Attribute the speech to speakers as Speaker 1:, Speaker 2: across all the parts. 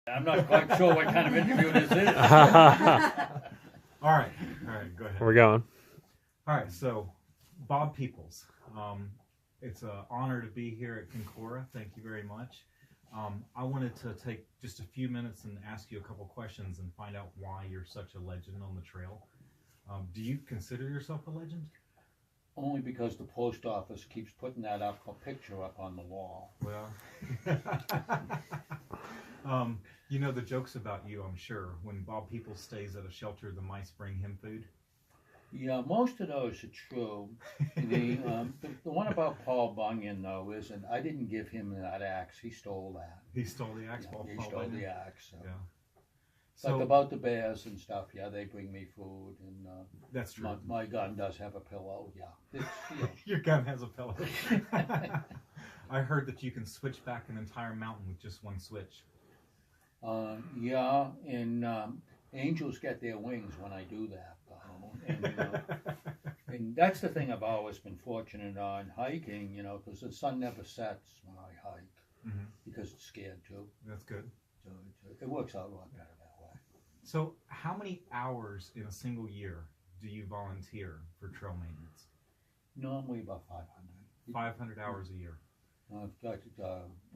Speaker 1: I'm not quite sure what kind of interview this is.
Speaker 2: All right, go ahead.
Speaker 3: We're going.
Speaker 2: All right, so Bob Peoples, it's an honor to be here at Concora. Thank you very much. I wanted to take just a few minutes and ask you a couple questions and find out why you're such a legend on the trail. Do you consider yourself a legend?
Speaker 1: Only because the post office keeps putting that picture up on the wall.
Speaker 2: Well, you know the jokes about you, I'm sure. When Bob Peoples stays at a shelter, the mice bring him food.
Speaker 1: Yeah, most of those are true. The one about Paul Bunyan, though, isn't. I didn't give him that axe. He stole that.
Speaker 2: He stole the axe.
Speaker 1: Yeah, he stole the axe. So.
Speaker 2: Yeah.
Speaker 1: But
Speaker 2: So
Speaker 1: about the bears and stuff, yeah, they bring me food, and
Speaker 2: that's true.
Speaker 1: My gun does have a pillow. Yeah, it's, yeah.
Speaker 2: Your gun has a pillow. I heard that you can switch back an entire mountain with just one switch.
Speaker 1: Yeah, and angels get their wings when I do that. And that's the thing I've always been fortunate on hiking, you know, because the sun never sets when I hike, because it's scared too.
Speaker 2: That's good.
Speaker 1: So it works out a lot better that way.
Speaker 2: So how many hours in a single year do you volunteer for trail maintenance?
Speaker 1: Normally about 500.
Speaker 2: 500 hours a year.
Speaker 1: I've got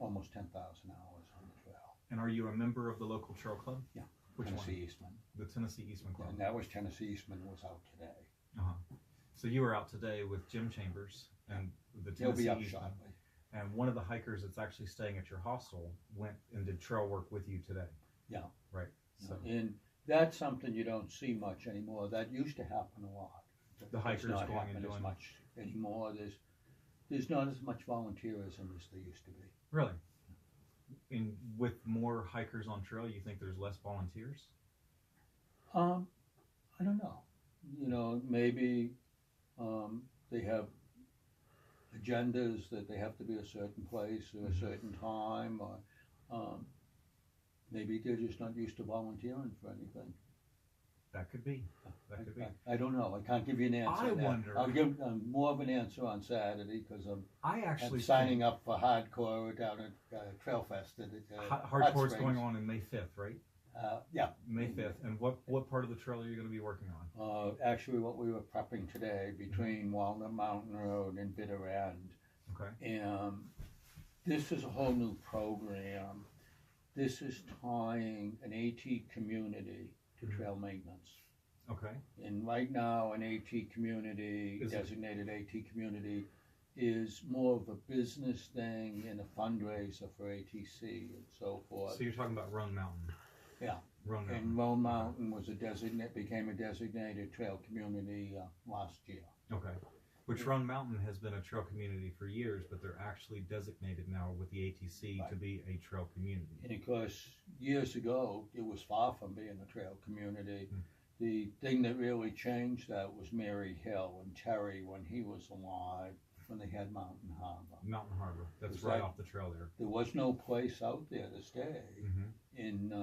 Speaker 1: almost 10,000 hours on the trail.
Speaker 2: And are you a member of the local trail club?
Speaker 1: Yeah.
Speaker 2: Which
Speaker 1: Tennessee
Speaker 2: one?
Speaker 1: Eastman.
Speaker 2: The Tennessee Eastman Club.
Speaker 1: And that was Tennessee Eastman was out today.
Speaker 2: So you were out today with Jim Chambers and the
Speaker 1: He'll
Speaker 2: Tennessee
Speaker 1: be up
Speaker 2: Eastman.
Speaker 1: shortly.
Speaker 2: And one of the hikers that's actually staying at your hostel went and did trail work with you today.
Speaker 1: Yeah.
Speaker 2: Right. So
Speaker 1: And that's something you don't see much anymore. That used to happen a lot.
Speaker 2: the hikers
Speaker 1: It's not
Speaker 2: going and
Speaker 1: happening
Speaker 2: doing
Speaker 1: as much anymore. There's not as much volunteerism as there used to be.
Speaker 2: Really? And with more hikers on trail, you think there's less volunteers?
Speaker 1: I don't know. You know, maybe they have agendas that they have to be a certain place at a certain time, or maybe they're just not used to volunteering for anything.
Speaker 2: That could be. That could be.
Speaker 1: I don't know. I can't give you an answer.
Speaker 2: I
Speaker 1: to that.
Speaker 2: wonder.
Speaker 1: I'll give more of an answer on Saturday because I'm
Speaker 2: I'm
Speaker 1: signing up for hardcore down at Trail Fest.
Speaker 2: Hardcore's going on in May 5th, right?
Speaker 1: Yeah.
Speaker 2: May 5th. And what part of the trail are you going to be working on?
Speaker 1: Actually, what we were prepping today between Walnut Mountain Road and Bitter End.
Speaker 2: Okay.
Speaker 1: And this is a whole new program. This is tying an AT community to trail maintenance.
Speaker 2: Okay.
Speaker 1: And right now, an AT community, designated AT community, is more of a business thing and a fundraiser for ATC and so forth.
Speaker 2: So you're talking about Roan Mountain.
Speaker 1: Yeah.
Speaker 2: Roan Mountain.
Speaker 1: And Roan Mountain was became a designated trail community last year.
Speaker 2: Okay. Which Roan Mountain has been a trail community for years, but they're actually designated now with the ATC to be a trail community.
Speaker 1: And of course, years ago, it was far from being a trail community. The thing that really changed that was Mary Hill and Terry when he was alive, when they had Mountain Harbor.
Speaker 2: Mountain Harbor. That's right off the trail there.
Speaker 1: There was no place out there to stay. And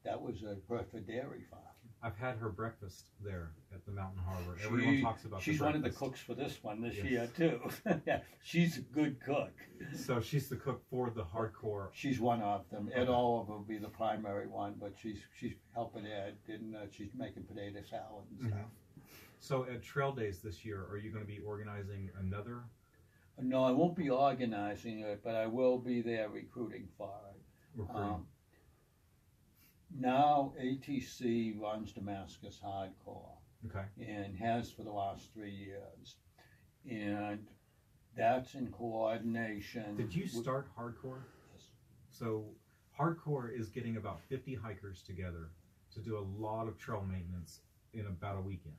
Speaker 1: that was a Bertha dairy farm.
Speaker 2: I've had her breakfast there at the Mountain Harbor. Everyone talks about
Speaker 1: she's
Speaker 2: the
Speaker 1: one of the cooks for this one this year too. Yeah, she's a good cook.
Speaker 2: So she's the cook for the hardcore.
Speaker 1: She's one of them. Ed Oliver will be the primary one, but she's helping Ed, and she's making potato salad and stuff.
Speaker 2: So at Trail Days this year, are you going to be organizing another?
Speaker 1: No, I won't be organizing it, but I will be there recruiting for it. Now ATC runs Damascus Hardcore, and has for the last 3 years, and that's in coordination.
Speaker 2: Did you start Hardcore?
Speaker 1: Yes.
Speaker 2: So Hardcore is getting about 50 hikers together to do a lot of trail maintenance in about a weekend.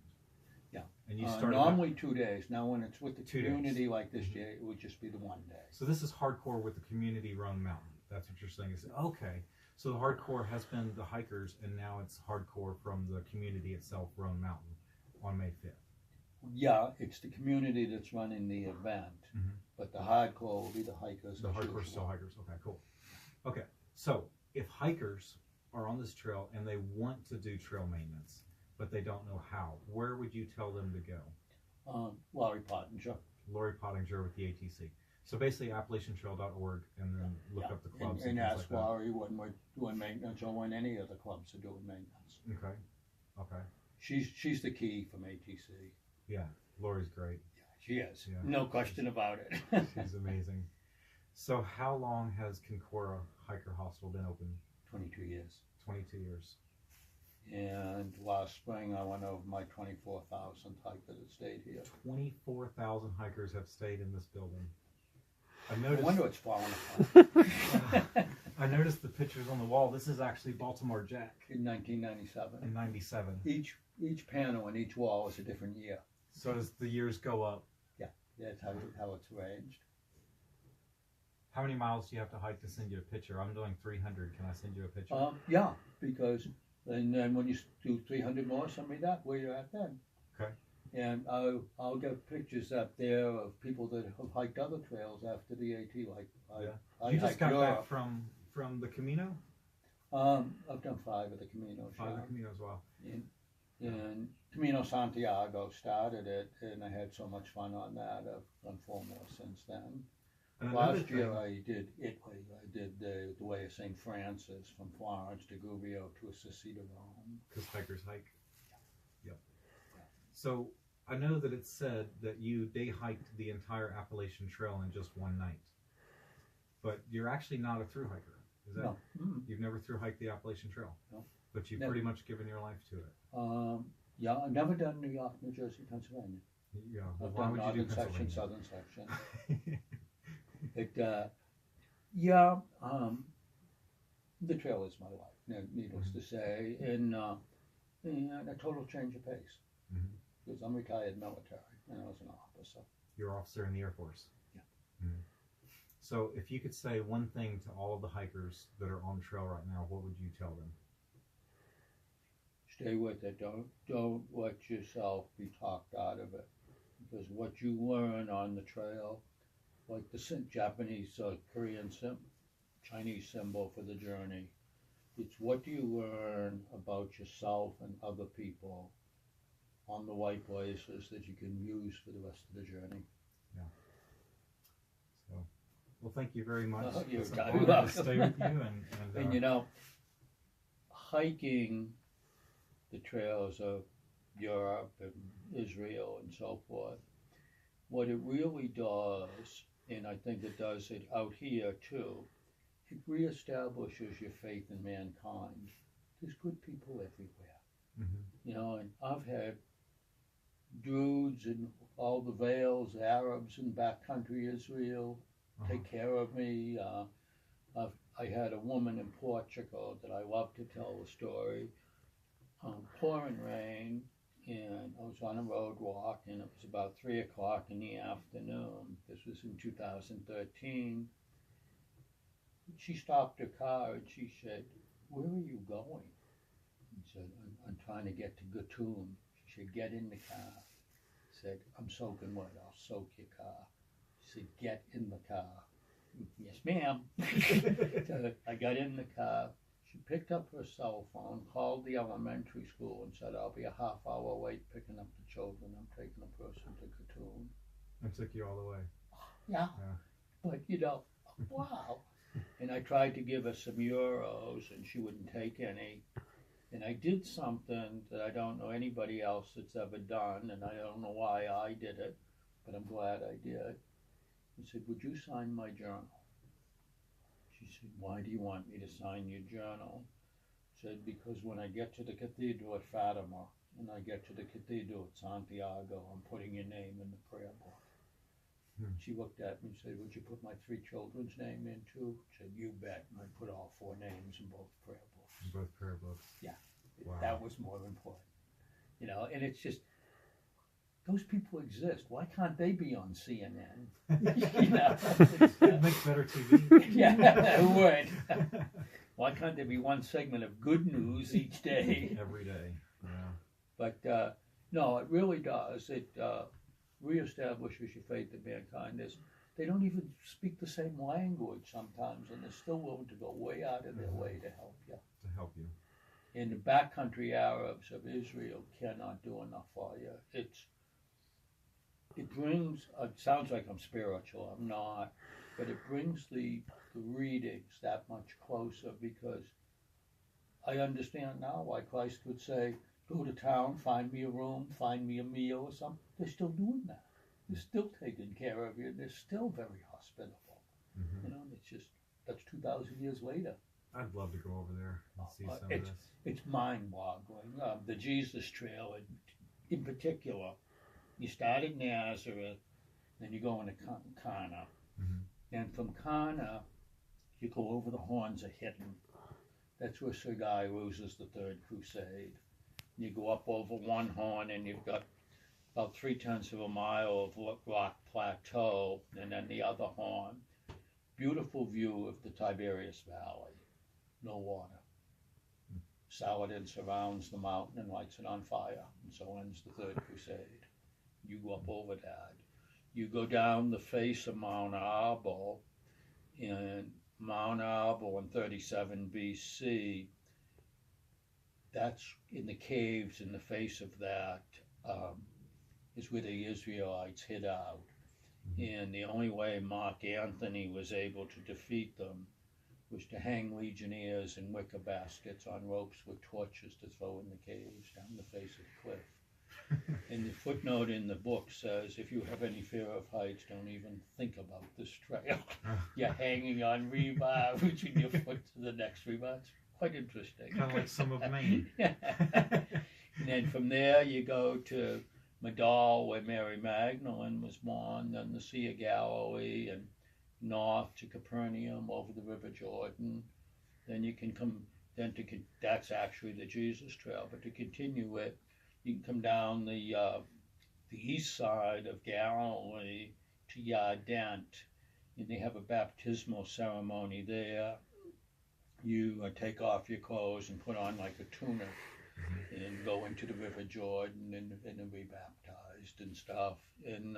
Speaker 1: Yeah.
Speaker 2: And you started
Speaker 1: normally 2 days. Now when it's with the
Speaker 2: 2 days.
Speaker 1: community like this year, it would just be the 1 day.
Speaker 2: So this is Hardcore with the community run mountain. That's what you're saying. Is okay. So the hardcore has been the hikers, and now it's hardcore from the community itself, Roan Mountain, on May 5th.
Speaker 1: Yeah, it's the community that's running the event, but the hardcore will be the hikers.
Speaker 2: The hardcore still hikers. Okay, cool. Okay, so if hikers are on this trail and they want to do trail maintenance, but they don't know how, where would you tell them to go?
Speaker 1: Laurie Pottinger.
Speaker 2: Laurie Pottinger with the ATC. So basically AppalachianTrail.org, and then look up the clubs
Speaker 1: and
Speaker 2: things
Speaker 1: ask
Speaker 2: like that.
Speaker 1: Laurie when we're doing maintenance or when any of the clubs are doing maintenance.
Speaker 2: Okay.
Speaker 1: She's the key from ATC.
Speaker 2: Yeah, Laurie's great.
Speaker 1: She is.
Speaker 2: Yeah.
Speaker 1: No question about it.
Speaker 2: She's amazing. So how long has Kinkora Hiker Hostel been open?
Speaker 1: 22 years.
Speaker 2: 22 years.
Speaker 1: And last spring I went over my 24,000 hiker that stayed here.
Speaker 2: 24,000 hikers have stayed in this building. I
Speaker 1: No
Speaker 2: noticed.
Speaker 1: wonder it's falling apart.
Speaker 2: I noticed the pictures on the wall. This is actually Baltimore Jack
Speaker 1: In 1997.
Speaker 2: in '97.
Speaker 1: Each panel and each wall is a different year.
Speaker 2: So as the years go up,
Speaker 1: That's how it's arranged.
Speaker 2: how many miles do you have to hike to send you a picture? I'm doing 300. Can I send you a picture?
Speaker 1: Yeah, because and then when you do 300 more, send me that where you're at then.
Speaker 2: Okay.
Speaker 1: And I'll get pictures up there of people that have hiked other trails after the AT. Like I
Speaker 2: You just
Speaker 1: hiked
Speaker 2: got
Speaker 1: Europe.
Speaker 2: back from the Camino?
Speaker 1: I've done 5 of the Camino.
Speaker 2: 5 of the Camino as well.
Speaker 1: And Camino Santiago started it, and I had so much fun on that. I've done 4 more since then.
Speaker 2: And another
Speaker 1: Last year
Speaker 2: thing-
Speaker 1: I did Italy. I did the Way of St. Francis from Florence to Gubbio to Assisi to Rome.
Speaker 2: Because hikers hike. Yep. So I know that it's said that you day hiked the entire Appalachian Trail in just one night, but you're actually not a through hiker. Is that?
Speaker 1: No.
Speaker 2: You've never through hiked the Appalachian Trail.
Speaker 1: No.
Speaker 2: But you've
Speaker 1: Never.
Speaker 2: pretty much given your life to it.
Speaker 1: Yeah, I've never done New York, New Jersey, Pennsylvania.
Speaker 2: Yeah. Well,
Speaker 1: I've
Speaker 2: why
Speaker 1: done
Speaker 2: would you do
Speaker 1: northern section,
Speaker 2: Pennsylvania?
Speaker 1: southern section. The trail is my life, needless to say, and a total change of pace.
Speaker 2: Mhm.
Speaker 1: Because I'm retired military, and I was an officer.
Speaker 2: You're an officer in the Air Force.
Speaker 1: Yeah.
Speaker 2: Mhm. So if you could say one thing to all of the hikers that are on trail right now, what would you tell them?
Speaker 1: Stay with it. Don't let yourself be talked out of it, because what you learn on the trail, like the Japanese, Korean, Chinese symbol for the journey, it's what do you learn about yourself and other people on the way places that you can use for the rest of the journey.
Speaker 2: So, well, thank you very much.
Speaker 1: You're
Speaker 2: It's an
Speaker 1: very
Speaker 2: honor
Speaker 1: welcome.
Speaker 2: to stay with you,
Speaker 1: And you know, hiking the trails of Europe and Israel and so forth, what it really does, and I think it does it out here too, it reestablishes your faith in mankind. There's good people everywhere.
Speaker 2: Mhm.
Speaker 1: You know, and I've had Druids in all the Vales, Arabs in backcountry Israel take care of me. I had a woman in Portugal that I love to tell the story. Pouring rain, and I was on a road walk, and it was about 3 o'clock in the afternoon. This was in 2013. She stopped her car and she said, "Where are you going?" I said, I'm trying to get to Gatun. She said, "Get in the car." I said, "I'm soaking wet, I'll soak your car." She said, "Get in the car." "Yes, ma'am." So I got in the car. She picked up her cell phone, called the elementary school and said, "I'll be a half hour late picking up the children. I'm taking a person to Gatun."
Speaker 2: I took you all the way.
Speaker 1: Yeah.
Speaker 2: Yeah.
Speaker 1: But you know, wow. And I tried to give her some euros and she wouldn't take any. And I did something that I don't know anybody else that's ever done, and I don't know why I did it, but I'm glad I did. I said, "Would you sign my journal?" She said, "Why do you want me to sign your journal?" I said, "Because when I get to the cathedral at Fatima and I get to the cathedral at Santiago, I'm putting your name in the prayer book." She looked at me and said, "Would you put my 3 children's name in too?" I said, "You bet." And I put all 4 names in both prayer books.
Speaker 2: In both prayer books.
Speaker 1: Yeah.
Speaker 2: Wow.
Speaker 1: That was more important. You know, and it's just, those people exist. Why can't they be on CNN? You know,
Speaker 2: It makes better TV.
Speaker 1: yeah, it would. Why can't there be one segment of good news each day?
Speaker 2: Every day. Yeah.
Speaker 1: But no, it really does. It reestablishes your faith in mankind. They don't even speak the same language sometimes, and they're still willing to go way out of their way to help you.
Speaker 2: To help you.
Speaker 1: And the backcountry Arabs of Israel cannot do enough for you. it brings, it sounds like I'm spiritual, I'm not, but it brings the readings that much closer, because I understand now why Christ would say, go to town, find me a room, find me a meal or something. They're still doing that. They're still taking care of you. They're still very hospitable.
Speaker 2: Mm-hmm.
Speaker 1: You know, it's just, that's 2,000 years later.
Speaker 2: I'd love to go over there and see some of this.
Speaker 1: It's mind-boggling. The Jesus Trail, in particular, you start in Nazareth, then you go into Cana.
Speaker 2: Mm-hmm.
Speaker 1: And from Cana, you go over the Horns of Hittim. That's where Sir Guy loses the Third Crusade. You go up over one horn, and you've got about 3/10 of a mile of rock plateau, and then the other horn. Beautiful view of the Tiberias Valley. No water. Saladin surrounds the mountain and lights it on fire, and so ends the Third Crusade. You go up over that. You go down the face of Mount Arbel, and Mount Arbel in 37 BC, that's in the caves in the face of that, is where the Israelites hid out. And the only way Mark Antony was able to defeat them was to hang legionnaires in wicker baskets on ropes with torches to throw in the caves down the face of the cliff. And the footnote in the book says, if you have any fear of heights, don't even think about this trail. You're hanging on rebar, reaching your foot to the next rebar. It's quite interesting.
Speaker 2: Kind of like some of Maine.
Speaker 1: And then from there you go to Madal, where Mary Magdalene was born, then the Sea of Galilee, and north to Capernaum over the River Jordan. Then you can come, that's actually the Jesus Trail, but to continue it, you can come down the east side of Galilee to Yardent, and they have a baptismal ceremony there. You take off your clothes and put on like a tunic and go into the River Jordan and be baptized and stuff. And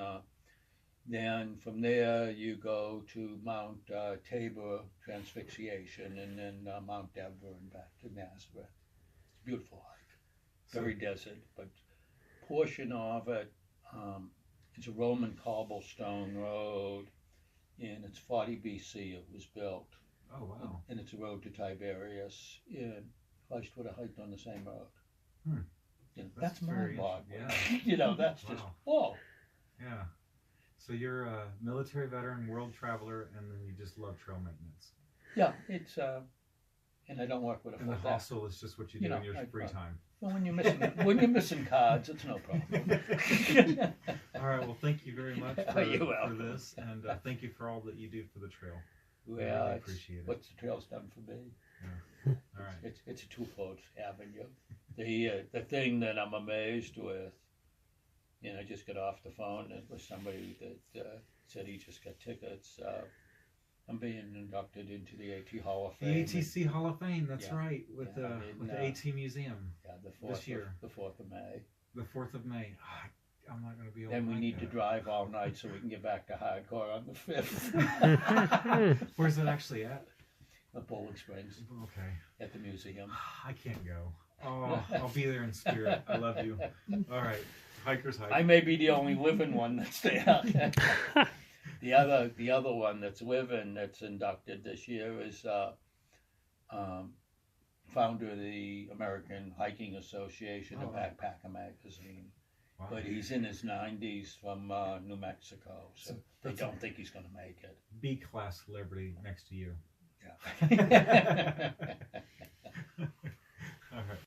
Speaker 1: then from there you go to Mount Tabor, Transfixation, and then Mount Deborah and back to Nazareth. It's a beautiful hike. Very desert, but portion of it, it's a Roman cobblestone road, and it's 40 BC it was built.
Speaker 2: Oh, wow.
Speaker 1: And it's a road to Tiberias, and Christ would have hiked on the same road. You know, that's mind-boggling.
Speaker 2: Yeah.
Speaker 1: You know, that's just, whoa.
Speaker 2: Yeah. So you're a military veteran, world traveler, and then you just love trail maintenance.
Speaker 1: Yeah, it's, and I don't work with a
Speaker 2: And the hostel is just what you do in your free time.
Speaker 1: Well, when you're missing cards, it's no problem.
Speaker 2: All right. Well, thank you very much for this, and thank you for all that you do for the trail.
Speaker 1: Well,
Speaker 2: I really appreciate it.
Speaker 1: What the trail's done for me.
Speaker 2: Yeah. All right.
Speaker 1: It's a twofold avenue. The thing that I'm amazed with, you know, I just got off the phone with somebody that said he just got tickets. I'm being inducted into the AT Hall of Fame.
Speaker 2: The ATC Hall of Fame, that's right, with the AT Museum.
Speaker 1: Yeah,
Speaker 2: this year.
Speaker 1: The 4th of May.
Speaker 2: The 4th of May. I'm not going to be able
Speaker 1: Then
Speaker 2: to
Speaker 1: we need to drive all night so we can get back to hardcore on the 5th.
Speaker 2: Where's it actually at?
Speaker 1: At Bowling Springs.
Speaker 2: Okay.
Speaker 1: At the museum.
Speaker 2: I can't go. Oh, I'll be there in spirit. I love you. All right. Hikers hike.
Speaker 1: I may be the only living one that's there. The other one that's living that's inducted this year is founder of the American Hiking Association, a backpacker magazine.
Speaker 2: Wow.
Speaker 1: But he's in his 90s from New Mexico, so they don't think he's going to make it.
Speaker 2: B-class celebrity next to you.
Speaker 1: Yeah.